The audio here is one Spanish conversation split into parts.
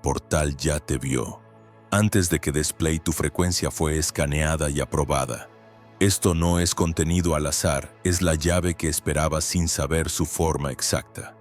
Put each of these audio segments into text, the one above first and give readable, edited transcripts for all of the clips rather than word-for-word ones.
portal ya te vio. Antes de que Display tu frecuencia fue escaneada y aprobada. Esto no es contenido al azar, es la llave que esperabas sin saber su forma exacta.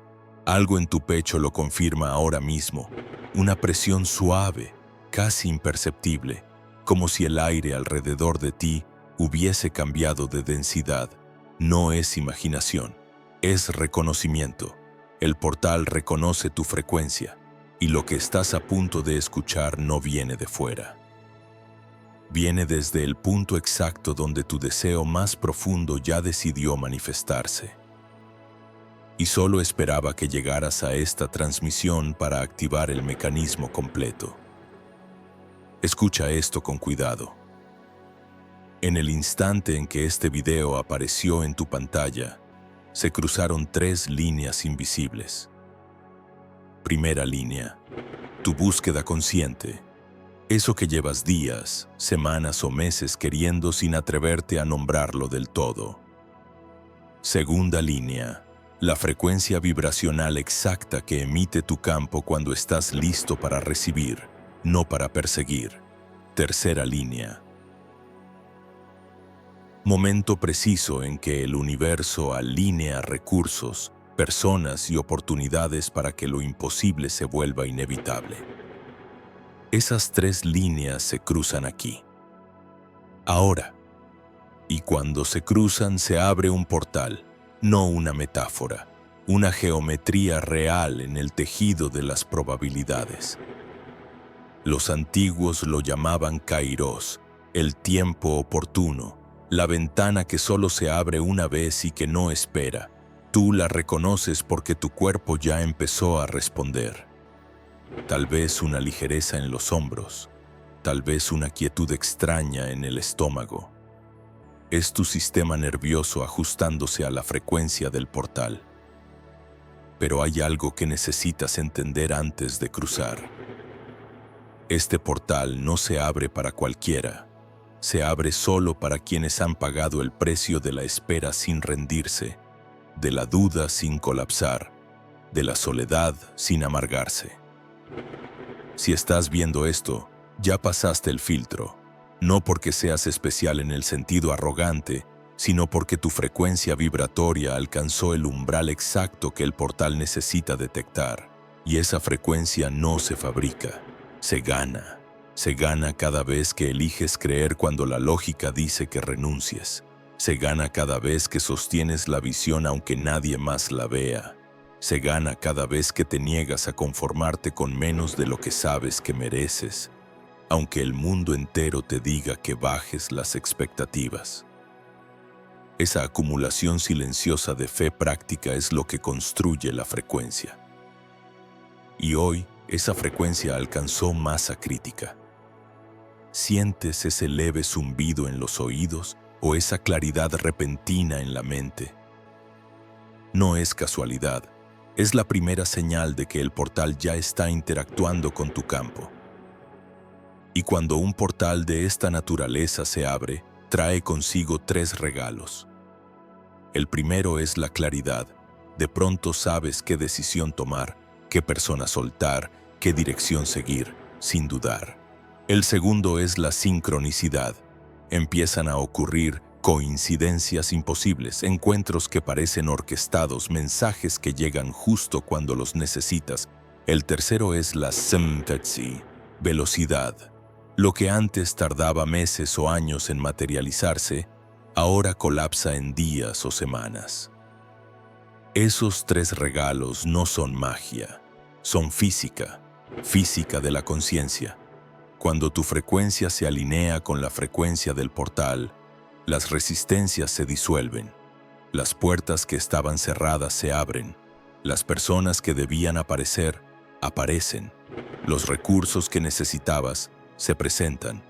Algo en tu pecho lo confirma ahora mismo. Una presión suave, casi imperceptible, como si el aire alrededor de ti hubiese cambiado de densidad. No es imaginación, es reconocimiento. El portal reconoce tu frecuencia y lo que estás a punto de escuchar no viene de fuera. Viene desde el punto exacto donde tu deseo más profundo ya decidió manifestarse. Y solo esperaba que llegaras a esta transmisión para activar el mecanismo completo. Escucha esto con cuidado. En el instante en que este video apareció en tu pantalla, se cruzaron 3 líneas invisibles. Primera línea, tu búsqueda consciente. Eso que llevas días, semanas o meses queriendo sin atreverte a nombrarlo del todo. Segunda línea, la frecuencia vibracional exacta que emite tu campo cuando estás listo para recibir, no para perseguir. Tercera línea. Momento preciso en que el universo alinea recursos, personas y oportunidades para que lo imposible se vuelva inevitable. Esas 3 líneas se cruzan aquí. Ahora. Y cuando se cruzan se abre un portal, no una metáfora, una geometría real en el tejido de las probabilidades. Los antiguos lo llamaban Kairos, el tiempo oportuno, la ventana que solo se abre una vez y que no espera. Tú la reconoces porque tu cuerpo ya empezó a responder. Tal vez una ligereza en los hombros, tal vez una quietud extraña en el estómago. Es tu sistema nervioso ajustándose a la frecuencia del portal. Pero hay algo que necesitas entender antes de cruzar. Este portal no se abre para cualquiera. Se abre solo para quienes han pagado el precio de la espera sin rendirse, de la duda sin colapsar, de la soledad sin amargarse. Si estás viendo esto, ya pasaste el filtro, no porque seas especial en el sentido arrogante, sino porque tu frecuencia vibratoria alcanzó el umbral exacto que el portal necesita detectar. Y esa frecuencia no se fabrica, se gana. Se gana cada vez que eliges creer cuando la lógica dice que renuncies. Se gana cada vez que sostienes la visión aunque nadie más la vea. Se gana cada vez que te niegas a conformarte con menos de lo que sabes que mereces, aunque el mundo entero te diga que bajes las expectativas. Esa acumulación silenciosa de fe práctica es lo que construye la frecuencia. Y hoy, esa frecuencia alcanzó masa crítica. ¿Sientes ese leve zumbido en los oídos o esa claridad repentina en la mente? No es casualidad, es la primera señal de que el portal ya está interactuando con tu campo. Y cuando un portal de esta naturaleza se abre, trae consigo 3 regalos. El primero es la claridad. De pronto sabes qué decisión tomar, qué persona soltar, qué dirección seguir, sin dudar. El segundo es la sincronicidad. Empiezan a ocurrir coincidencias imposibles, encuentros que parecen orquestados, mensajes que llegan justo cuando los necesitas. El tercero es la szymtetsi, velocidad. Lo que antes tardaba meses o años en materializarse, ahora colapsa en días o semanas. Esos 3 regalos no son magia, son física, física de la conciencia. Cuando tu frecuencia se alinea con la frecuencia del portal, las resistencias se disuelven, las puertas que estaban cerradas se abren, las personas que debían aparecer, aparecen, los recursos que necesitabas se presentan,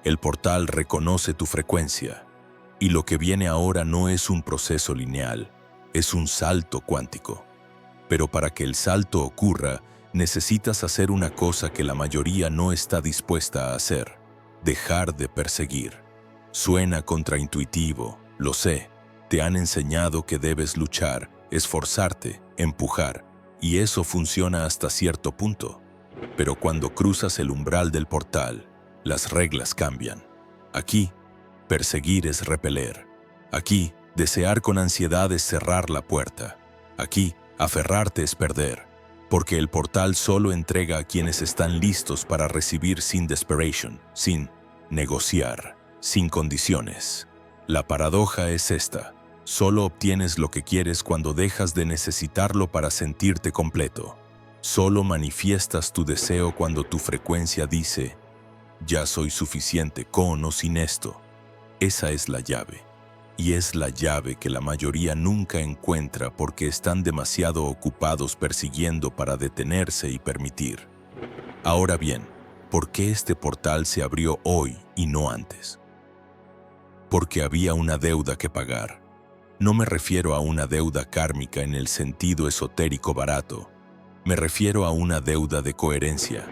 el portal reconoce tu frecuencia, y lo que viene ahora no es un proceso lineal, es un salto cuántico. Pero para que el salto ocurra, necesitas hacer una cosa que la mayoría no está dispuesta a hacer: dejar de perseguir. Suena contraintuitivo, lo sé. Te han enseñado que debes luchar, esforzarte, empujar, y eso funciona hasta cierto punto. Pero cuando cruzas el umbral del portal, las reglas cambian. Aquí, perseguir es repeler. Aquí, desear con ansiedad es cerrar la puerta. Aquí, aferrarte es perder. Porque el portal solo entrega a quienes están listos para recibir sin desperation, sin negociar, sin condiciones. La paradoja es esta: solo obtienes lo que quieres cuando dejas de necesitarlo para sentirte completo. Solo manifiestas tu deseo cuando tu frecuencia dice: ya soy suficiente con o sin esto. Esa es la llave. Y es la llave que la mayoría nunca encuentra porque están demasiado ocupados persiguiendo para detenerse y permitir. Ahora bien, ¿por qué este portal se abrió hoy y no antes? Porque había una deuda que pagar. No me refiero a una deuda kármica en el sentido esotérico barato. Me refiero a una deuda de coherencia.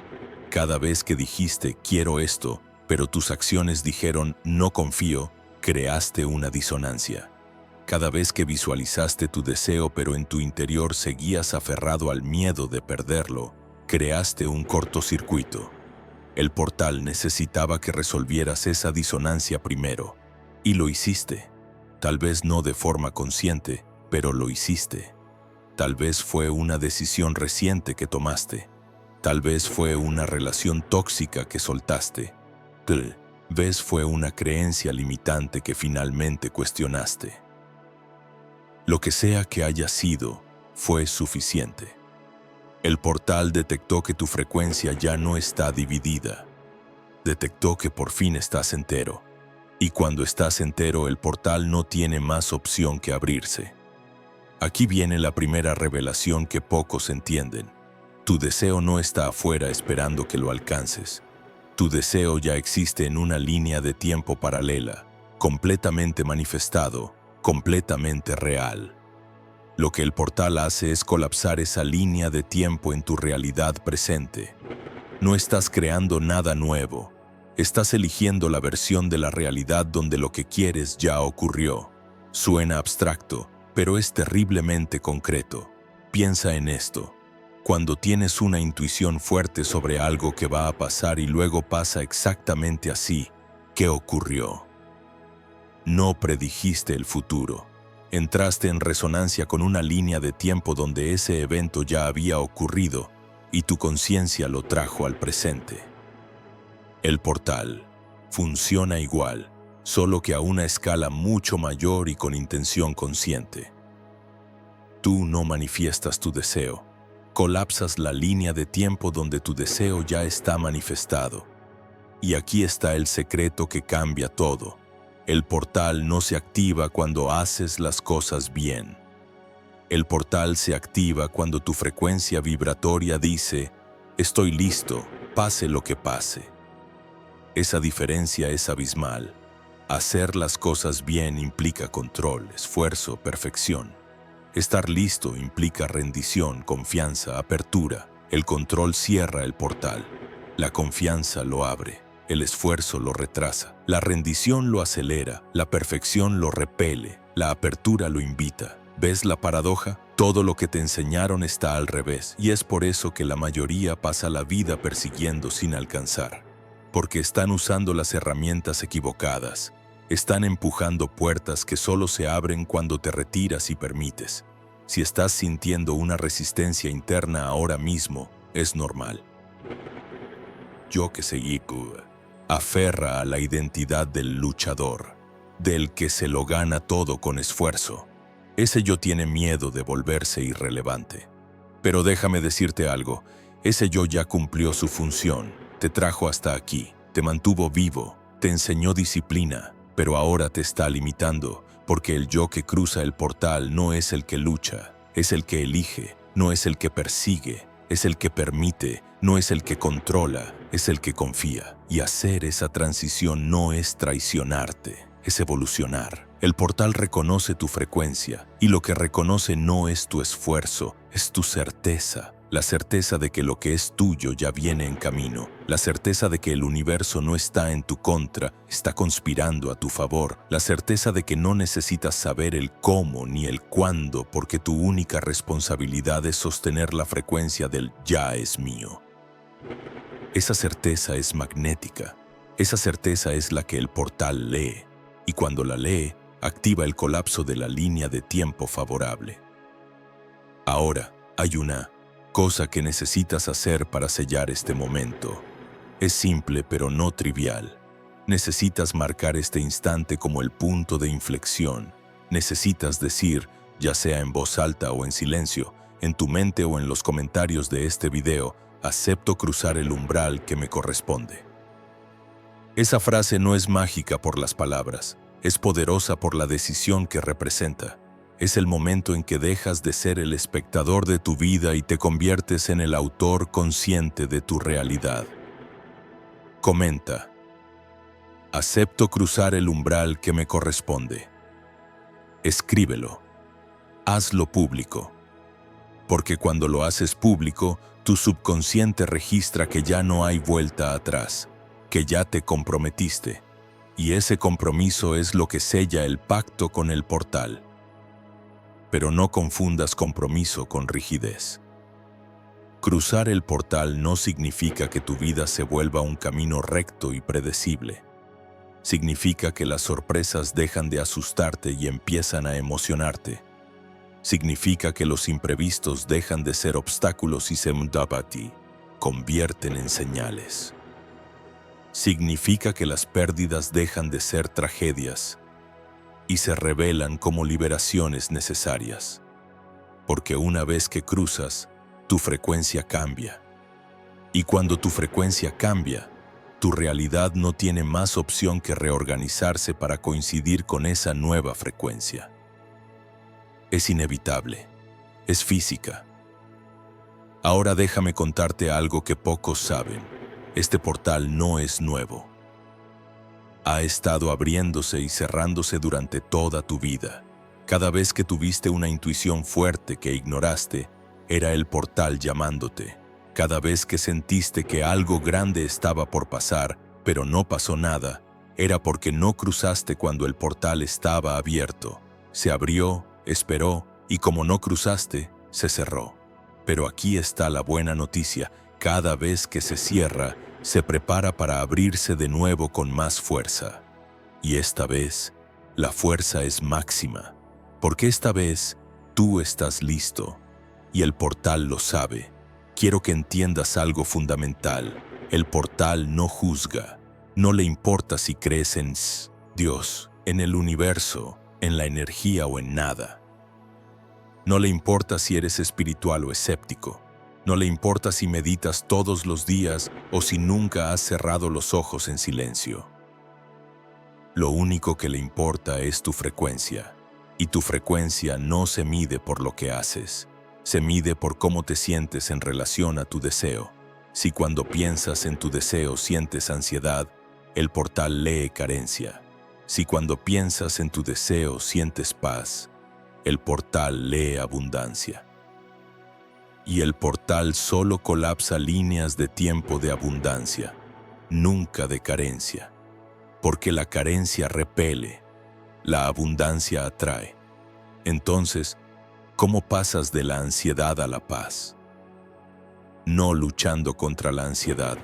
Cada vez que dijiste quiero esto, pero tus acciones dijeron no confío, creaste una disonancia. Cada vez que visualizaste tu deseo pero en tu interior seguías aferrado al miedo de perderlo, creaste un cortocircuito. El portal necesitaba que resolvieras esa disonancia primero. Y lo hiciste. Tal vez no de forma consciente, pero lo hiciste. Tal vez fue una decisión reciente que tomaste. Tal vez fue una relación tóxica que soltaste. Tal vez fue una creencia limitante que finalmente cuestionaste. Lo que sea que haya sido, fue suficiente. El portal detectó que tu frecuencia ya no está dividida. Detectó que por fin estás entero. Y cuando estás entero, el portal no tiene más opción que abrirse. Aquí viene la primera revelación que pocos entienden. Tu deseo no está afuera esperando que lo alcances. Tu deseo ya existe en una línea de tiempo paralela, completamente manifestado, completamente real. Lo que el portal hace es colapsar esa línea de tiempo en tu realidad presente. No estás creando nada nuevo. Estás eligiendo la versión de la realidad donde lo que quieres ya ocurrió. Suena abstracto, pero es terriblemente concreto. Piensa en esto. Cuando tienes una intuición fuerte sobre algo que va a pasar y luego pasa exactamente así, ¿qué ocurrió? No predijiste el futuro. Entraste en resonancia con una línea de tiempo donde ese evento ya había ocurrido y tu conciencia lo trajo al presente. El portal funciona igual, solo que a una escala mucho mayor y con intención consciente. Tú no manifiestas tu deseo. Colapsas la línea de tiempo donde tu deseo ya está manifestado. Y aquí está el secreto que cambia todo. El portal no se activa cuando haces las cosas bien. El portal se activa cuando tu frecuencia vibratoria dice: estoy listo, pase lo que pase. Esa diferencia es abismal. Hacer las cosas bien implica control, esfuerzo, perfección. Estar listo implica rendición, confianza, apertura. El control cierra el portal. La confianza lo abre. El esfuerzo lo retrasa. La rendición lo acelera. La perfección lo repele. La apertura lo invita. ¿Ves la paradoja? Todo lo que te enseñaron está al revés. Y es por eso que la mayoría pasa la vida persiguiendo sin alcanzar. Porque están usando las herramientas equivocadas. Están empujando puertas que solo se abren cuando te retiras y permites. Si estás sintiendo una resistencia interna ahora mismo, es normal. Yo que seguí, aferra a la identidad del luchador, del que se lo gana todo con esfuerzo. Ese yo tiene miedo de volverse irrelevante. Pero déjame decirte algo, ese yo ya cumplió su función, te trajo hasta aquí, te mantuvo vivo, te enseñó disciplina, pero ahora te está limitando, porque el yo que cruza el portal no es el que lucha, es el que elige, no es el que persigue, es el que permite, no es el que controla, es el que confía. Y hacer esa transición no es traicionarte, es evolucionar. El portal reconoce tu frecuencia, y lo que reconoce no es tu esfuerzo, es tu certeza. La certeza de que lo que es tuyo ya viene en camino. La certeza de que el universo no está en tu contra, está conspirando a tu favor. La certeza de que no necesitas saber el cómo ni el cuándo, porque tu única responsabilidad es sostener la frecuencia del ya es mío. Esa certeza es magnética. Esa certeza es la que el portal lee, y cuando la lee, activa el colapso de la línea de tiempo favorable. Ahora, hay una cosa que necesitas hacer para sellar este momento. Es simple pero no trivial. Necesitas marcar este instante como el punto de inflexión. Necesitas decir, ya sea en voz alta o en silencio, en tu mente o en los comentarios de este video, acepto cruzar el umbral que me corresponde. Esa frase no es mágica por las palabras, es poderosa por la decisión que representa. Es el momento en que dejas de ser el espectador de tu vida y te conviertes en el autor consciente de tu realidad. Comenta: acepto cruzar el umbral que me corresponde. Escríbelo. Hazlo público. Porque cuando lo haces público, tu subconsciente registra que ya no hay vuelta atrás, que ya te comprometiste. Y ese compromiso es lo que sella el pacto con el portal. Pero no confundas compromiso con rigidez. Cruzar el portal no significa que tu vida se vuelva un camino recto y predecible. Significa que las sorpresas dejan de asustarte y empiezan a emocionarte. Significa que los imprevistos dejan de ser obstáculos y se convierten en señales. Significa que las pérdidas dejan de ser tragedias y se revelan como liberaciones necesarias. Porque una vez que cruzas, tu frecuencia cambia. Y cuando tu frecuencia cambia, tu realidad no tiene más opción que reorganizarse para coincidir con esa nueva frecuencia. Es inevitable. Es física. Ahora déjame contarte algo que pocos saben. Este portal no es nuevo. Ha estado abriéndose y cerrándose durante toda tu vida. Cada vez que tuviste una intuición fuerte que ignoraste, era el portal llamándote. Cada vez que sentiste que algo grande estaba por pasar, pero no pasó nada, era porque no cruzaste cuando el portal estaba abierto. Se abrió, esperó, y como no cruzaste, se cerró. Pero aquí está la buena noticia: cada vez que se cierra, se prepara para abrirse de nuevo con más fuerza. Y esta vez, la fuerza es máxima, porque esta vez tú estás listo, y el portal lo sabe. Quiero que entiendas algo fundamental: el portal no juzga. No le importa si crees en Dios, en el universo, en la energía o en nada. No le importa si eres espiritual o escéptico. No le importa si meditas todos los días o si nunca has cerrado los ojos en silencio. Lo único que le importa es tu frecuencia. Y tu frecuencia no se mide por lo que haces. Se mide por cómo te sientes en relación a tu deseo. Si cuando piensas en tu deseo sientes ansiedad, el portal lee carencia. Si cuando piensas en tu deseo sientes paz, el portal lee abundancia. Y el portal solo colapsa líneas de tiempo de abundancia, nunca de carencia. Porque la carencia repele, la abundancia atrae. Entonces, ¿cómo pasas de la ansiedad a la paz? No luchando contra la ansiedad,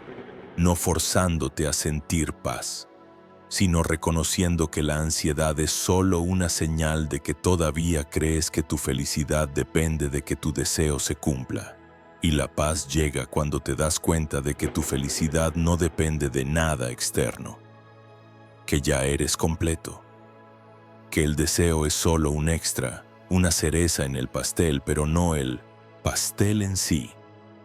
no forzándote a sentir paz, sino reconociendo que la ansiedad es solo una señal de que todavía crees que tu felicidad depende de que tu deseo se cumpla. Y la paz llega cuando te das cuenta de que tu felicidad no depende de nada externo, que ya eres completo, que el deseo es solo un extra, una cereza en el pastel, pero no el pastel en sí.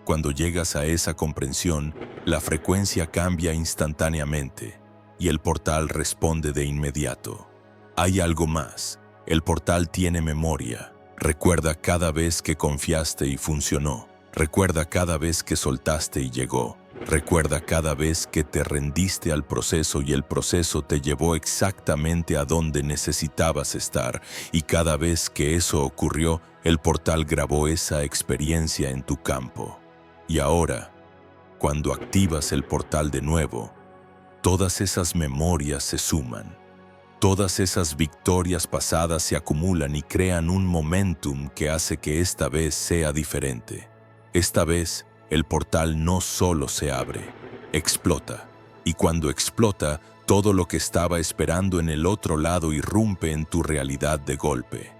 Cuando llegas a esa comprensión, la frecuencia cambia instantáneamente. Y el portal responde de inmediato. Hay algo más. El portal tiene memoria. Recuerda cada vez que confiaste y funcionó. Recuerda cada vez que soltaste y llegó. Recuerda cada vez que te rendiste al proceso y el proceso te llevó exactamente a donde necesitabas estar. Y cada vez que eso ocurrió, el portal grabó esa experiencia en tu campo. Y ahora, cuando activas el portal de nuevo, todas esas memorias se suman. Todas esas victorias pasadas se acumulan y crean un momentum que hace que esta vez sea diferente. Esta vez, el portal no solo se abre, explota. Y cuando explota, todo lo que estaba esperando en el otro lado irrumpe en tu realidad de golpe.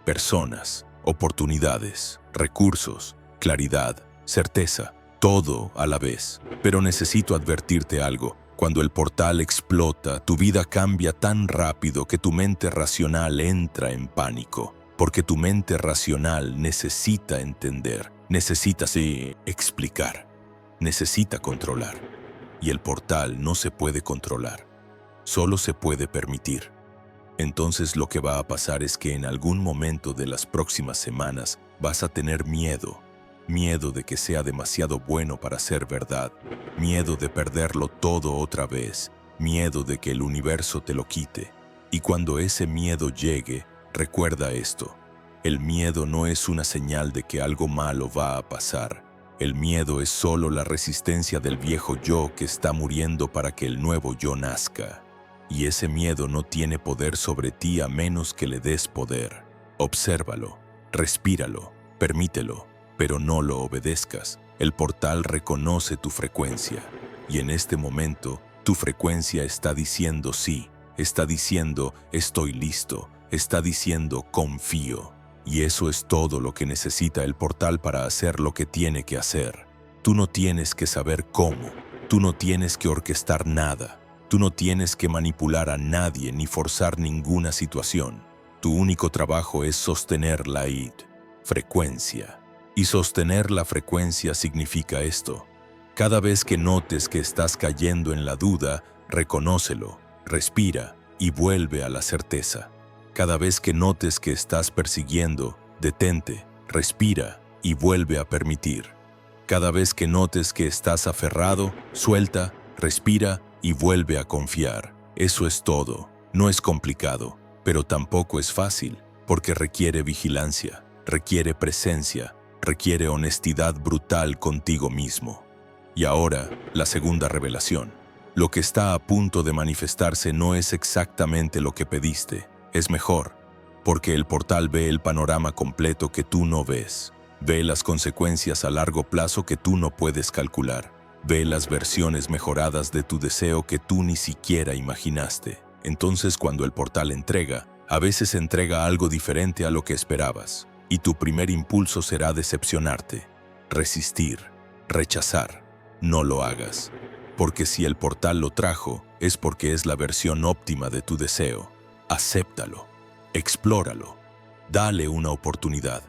Personas, oportunidades, recursos, claridad, certeza, todo a la vez. Pero necesito advertirte algo. Cuando el portal explota, tu vida cambia tan rápido que tu mente racional entra en pánico. Porque tu mente racional necesita entender, necesita explicar, necesita controlar. Y el portal no se puede controlar, solo se puede permitir. Entonces lo que va a pasar es que en algún momento de las próximas semanas vas a tener miedo. Miedo de que sea demasiado bueno para ser verdad. Miedo de perderlo todo otra vez. Miedo de que el universo te lo quite. Y cuando ese miedo llegue, recuerda esto. El miedo no es una señal de que algo malo va a pasar. El miedo es solo la resistencia del viejo yo que está muriendo para que el nuevo yo nazca. Y ese miedo no tiene poder sobre ti a menos que le des poder. Obsérvalo, respíralo, permítelo, pero no lo obedezcas. El portal reconoce tu frecuencia. Y en este momento, tu frecuencia está diciendo sí, está diciendo estoy listo, está diciendo confío. Y eso es todo lo que necesita el portal para hacer lo que tiene que hacer. Tú no tienes que saber cómo, tú no tienes que orquestar nada, tú no tienes que manipular a nadie ni forzar ninguna situación. Tu único trabajo es sostener la frecuencia. Y sostener la frecuencia significa esto. Cada vez que notes que estás cayendo en la duda, reconócelo, respira y vuelve a la certeza. Cada vez que notes que estás persiguiendo, detente, respira y vuelve a permitir. Cada vez que notes que estás aferrado, suelta, respira y vuelve a confiar. Eso es todo. No es complicado, pero tampoco es fácil, porque requiere vigilancia, requiere presencia, requiere honestidad brutal contigo mismo. Y ahora, la segunda revelación. Lo que está a punto de manifestarse no es exactamente lo que pediste. Es mejor, porque el portal ve el panorama completo que tú no ves. Ve las consecuencias a largo plazo que tú no puedes calcular. Ve las versiones mejoradas de tu deseo que tú ni siquiera imaginaste. Entonces, cuando el portal entrega, a veces entrega algo diferente a lo que esperabas. Y tu primer impulso será decepcionarte, resistir, rechazar. No lo hagas. Porque si el portal lo trajo, es porque es la versión óptima de tu deseo. Acéptalo, explóralo, dale una oportunidad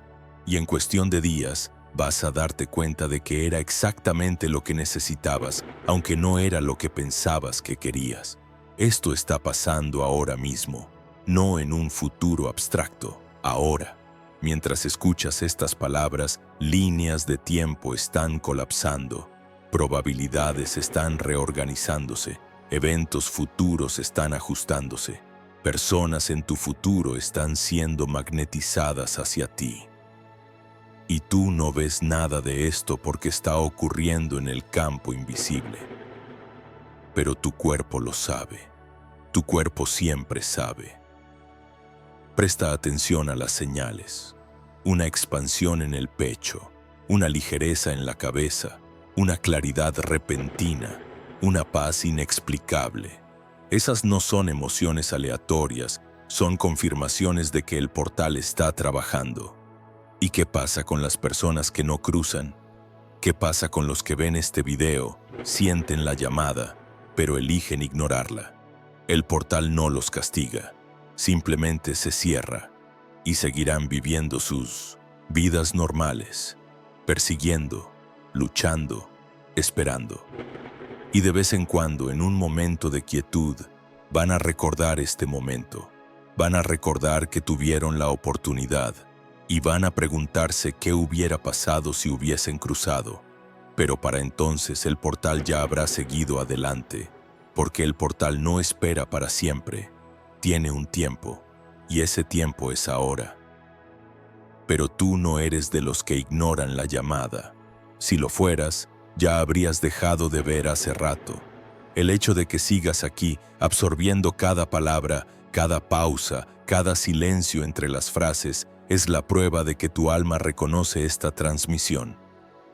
y en cuestión de días vas a darte cuenta de que era exactamente lo que necesitabas, aunque no era lo que pensabas que querías. Esto está pasando ahora mismo, no en un futuro abstracto, ahora. Mientras escuchas estas palabras, líneas de tiempo están colapsando, probabilidades están reorganizándose, eventos futuros están ajustándose. Personas en tu futuro están siendo magnetizadas hacia ti. Y tú no ves nada de esto porque está ocurriendo en el campo invisible. Pero tu cuerpo lo sabe. Tu cuerpo siempre sabe. Presta atención a las señales. Una expansión en el pecho, una ligereza en la cabeza, una claridad repentina, una paz inexplicable. Esas no son emociones aleatorias, son confirmaciones de que el portal está trabajando. ¿Y qué pasa con las personas que no cruzan? ¿Qué pasa con los que ven este video, sienten la llamada, pero eligen ignorarla? El portal no los castiga, simplemente se cierra y seguirán viviendo sus vidas normales, persiguiendo, luchando, esperando. Y de vez en cuando, en un momento de quietud, van a recordar este momento. Van a recordar que tuvieron la oportunidad y van a preguntarse qué hubiera pasado si hubiesen cruzado. Pero para entonces el portal ya habrá seguido adelante, porque el portal no espera para siempre. Tiene un tiempo, y ese tiempo es ahora. Pero tú no eres de los que ignoran la llamada. Si lo fueras, ya habrías dejado de ver hace rato. El hecho de que sigas aquí, absorbiendo cada palabra, cada pausa, cada silencio entre las frases, es la prueba de que tu alma reconoce esta transmisión.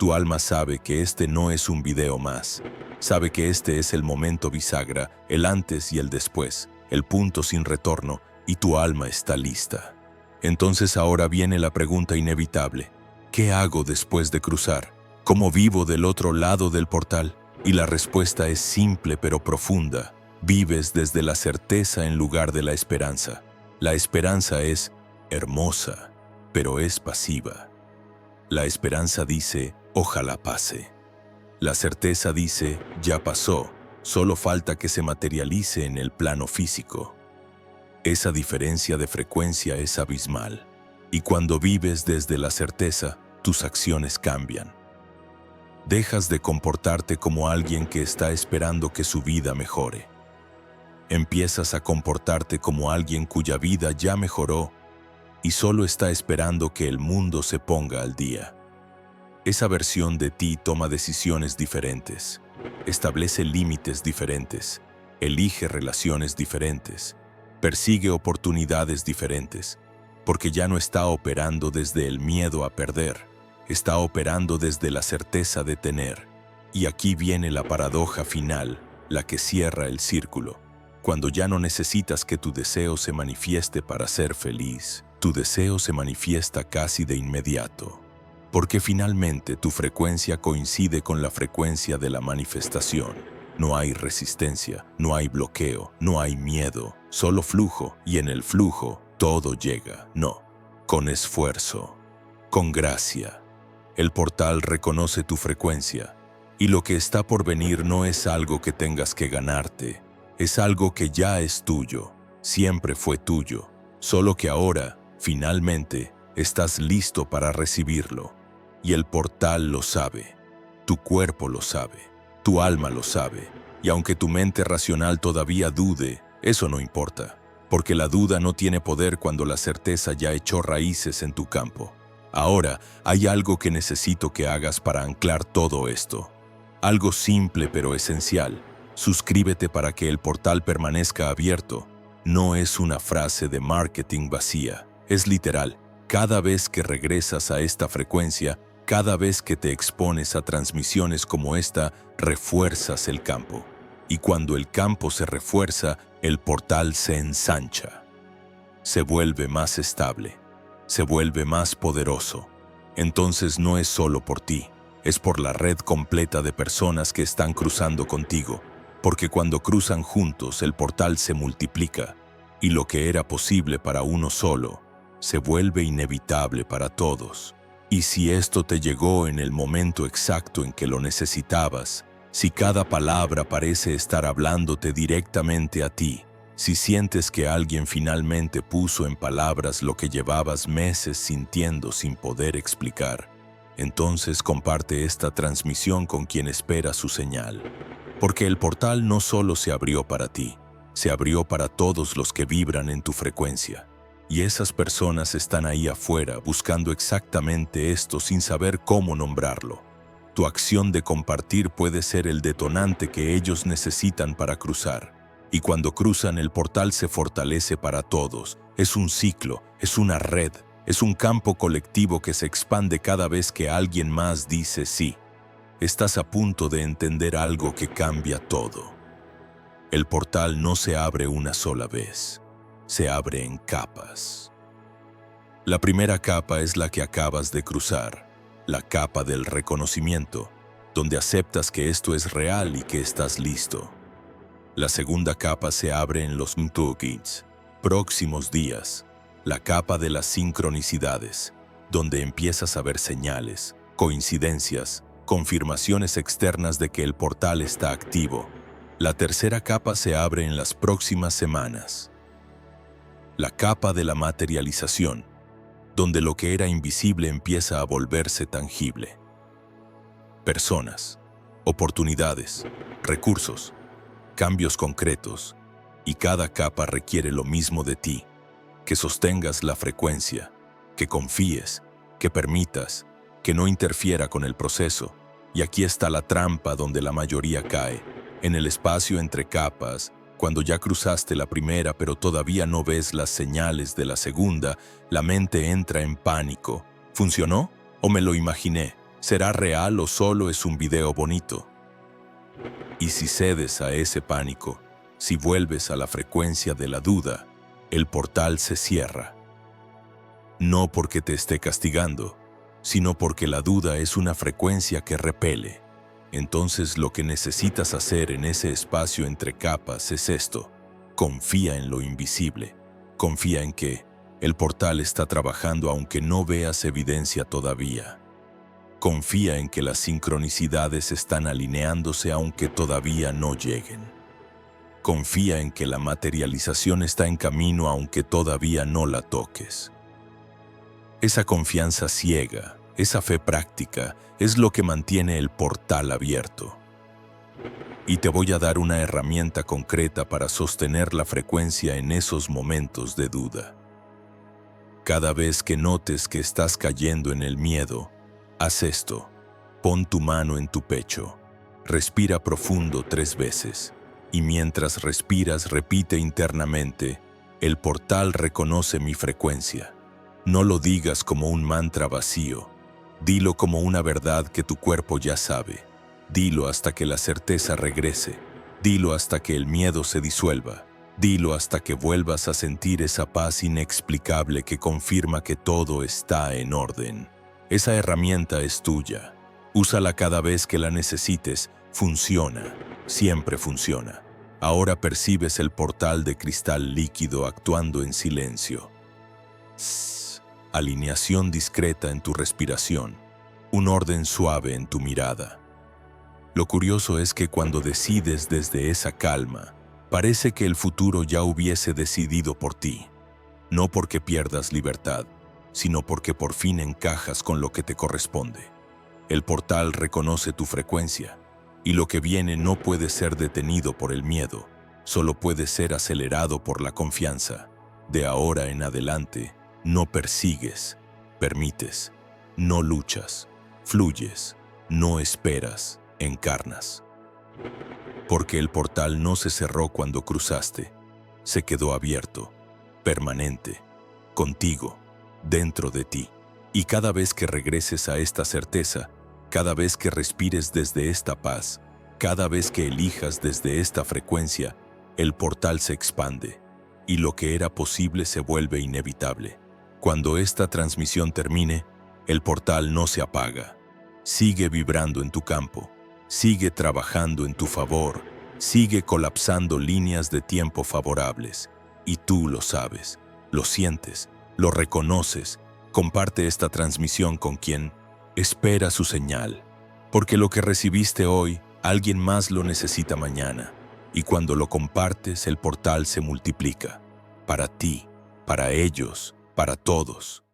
Tu alma sabe que este no es un video más. Sabe que este es el momento bisagra, el antes y el después, el punto sin retorno, y tu alma está lista. Entonces ahora viene la pregunta inevitable. ¿Qué hago después de cruzar? ¿Cómo vivo del otro lado del portal? Y la respuesta es simple pero profunda. Vives desde la certeza en lugar de la esperanza. La esperanza es hermosa, pero es pasiva. La esperanza dice, ojalá pase. La certeza dice, ya pasó, solo falta que se materialice en el plano físico. Esa diferencia de frecuencia es abismal. Y cuando vives desde la certeza, tus acciones cambian. Dejas de comportarte como alguien que está esperando que su vida mejore. Empiezas a comportarte como alguien cuya vida ya mejoró y solo está esperando que el mundo se ponga al día. Esa versión de ti toma decisiones diferentes, establece límites diferentes, elige relaciones diferentes, persigue oportunidades diferentes, porque ya no está operando desde el miedo a perder, está operando desde la certeza de tener. Y aquí viene la paradoja final, la que cierra el círculo. Cuando ya no necesitas que tu deseo se manifieste para ser feliz, tu deseo se manifiesta casi de inmediato. Porque finalmente tu frecuencia coincide con la frecuencia de la manifestación. No hay resistencia, no hay bloqueo, no hay miedo, solo flujo, y en el flujo todo llega, no, con esfuerzo, con gracia. El portal reconoce tu frecuencia, y lo que está por venir no es algo que tengas que ganarte, es algo que ya es tuyo, siempre fue tuyo, solo que ahora, finalmente, estás listo para recibirlo. Y el portal lo sabe, tu cuerpo lo sabe, tu alma lo sabe, y aunque tu mente racional todavía dude, eso no importa, porque la duda no tiene poder cuando la certeza ya echó raíces en tu campo. Ahora, hay algo que necesito que hagas para anclar todo esto. Algo simple pero esencial. Suscríbete para que el portal permanezca abierto. No es una frase de marketing vacía, es literal. Cada vez que regresas a esta frecuencia, cada vez que te expones a transmisiones como esta, refuerzas el campo. Y cuando el campo se refuerza, el portal se ensancha. Se vuelve más estable, se vuelve más poderoso. Entonces no es solo por ti, es por la red completa de personas que están cruzando contigo. Porque cuando cruzan juntos, el portal se multiplica. Y lo que era posible para uno solo, se vuelve inevitable para todos. Y si esto te llegó en el momento exacto en que lo necesitabas, si cada palabra parece estar hablándote directamente a ti, si sientes que alguien finalmente puso en palabras lo que llevabas meses sintiendo sin poder explicar, entonces comparte esta transmisión con quien espera su señal. Porque el portal no solo se abrió para ti, se abrió para todos los que vibran en tu frecuencia. Y esas personas están ahí afuera buscando exactamente esto sin saber cómo nombrarlo. Tu acción de compartir puede ser el detonante que ellos necesitan para cruzar. Y cuando cruzan, el portal se fortalece para todos. Es un ciclo, es una red, es un campo colectivo que se expande cada vez que alguien más dice sí. Estás a punto de entender algo que cambia todo. El portal no se abre una sola vez. Se abre en capas. La primera capa es la que acabas de cruzar, la capa del reconocimiento, donde aceptas que esto es real y que estás listo. La segunda capa se abre en los próximos días, la capa de las sincronicidades, donde empiezas a ver señales, coincidencias, confirmaciones externas de que el portal está activo. La tercera capa se abre en las próximas semanas. La capa de la materialización, donde lo que era invisible empieza a volverse tangible. Personas, oportunidades, recursos, cambios concretos, y cada capa requiere lo mismo de ti, que sostengas la frecuencia, que confíes, que permitas, que no interfiera con el proceso. Y aquí está la trampa donde la mayoría cae, en el espacio entre capas. Cuando ya cruzaste la primera pero todavía no ves las señales de la segunda, la mente entra en pánico. ¿Funcionó o me lo imaginé? ¿Será real o solo es un video bonito? Y si cedes a ese pánico, si vuelves a la frecuencia de la duda, el portal se cierra. No porque te esté castigando, sino porque la duda es una frecuencia que repele. Entonces lo que necesitas hacer en ese espacio entre capas es esto: confía en lo invisible, confía en que el portal está trabajando aunque no veas evidencia todavía. Confía en que las sincronicidades están alineándose aunque todavía no lleguen. Confía en que la materialización está en camino aunque todavía no la toques. Esa confianza ciega, esa fe práctica, es lo que mantiene el portal abierto. Y te voy a dar una herramienta concreta para sostener la frecuencia en esos momentos de duda. Cada vez que notes que estás cayendo en el miedo, haz esto: pon tu mano en tu pecho, respira profundo 3 veces, y mientras respiras repite internamente: el portal reconoce mi frecuencia. No lo digas como un mantra vacío, dilo como una verdad que tu cuerpo ya sabe. Dilo hasta que la certeza regrese, dilo hasta que el miedo se disuelva, dilo hasta que vuelvas a sentir esa paz inexplicable que confirma que todo está en orden. Esa herramienta es tuya. Úsala cada vez que la necesites. Funciona. Siempre funciona. Ahora percibes el portal de cristal líquido actuando en silencio. Alineación discreta en tu respiración. Un orden suave en tu mirada. Lo curioso es que cuando decides desde esa calma, parece que el futuro ya hubiese decidido por ti. No porque pierdas libertad, sino porque por fin encajas con lo que te corresponde. El portal reconoce tu frecuencia, y lo que viene no puede ser detenido por el miedo, solo puede ser acelerado por la confianza. De ahora en adelante, no persigues, permites, no luchas, fluyes, no esperas, encarnas. Porque el portal no se cerró cuando cruzaste, se quedó abierto, permanente, contigo, dentro de ti. Y cada vez que regreses a esta certeza, cada vez que respires desde esta paz, cada vez que elijas desde esta frecuencia, el portal se expande, y lo que era posible se vuelve inevitable. Cuando esta transmisión termine, el portal no se apaga. Sigue vibrando en tu campo, sigue trabajando en tu favor, sigue colapsando líneas de tiempo favorables. Y tú lo sabes, lo sientes, lo reconoces. Comparte esta transmisión con quien espera su señal, porque lo que recibiste hoy, alguien más lo necesita mañana. Y cuando lo compartes, el portal se multiplica. Para ti, para ellos, para todos.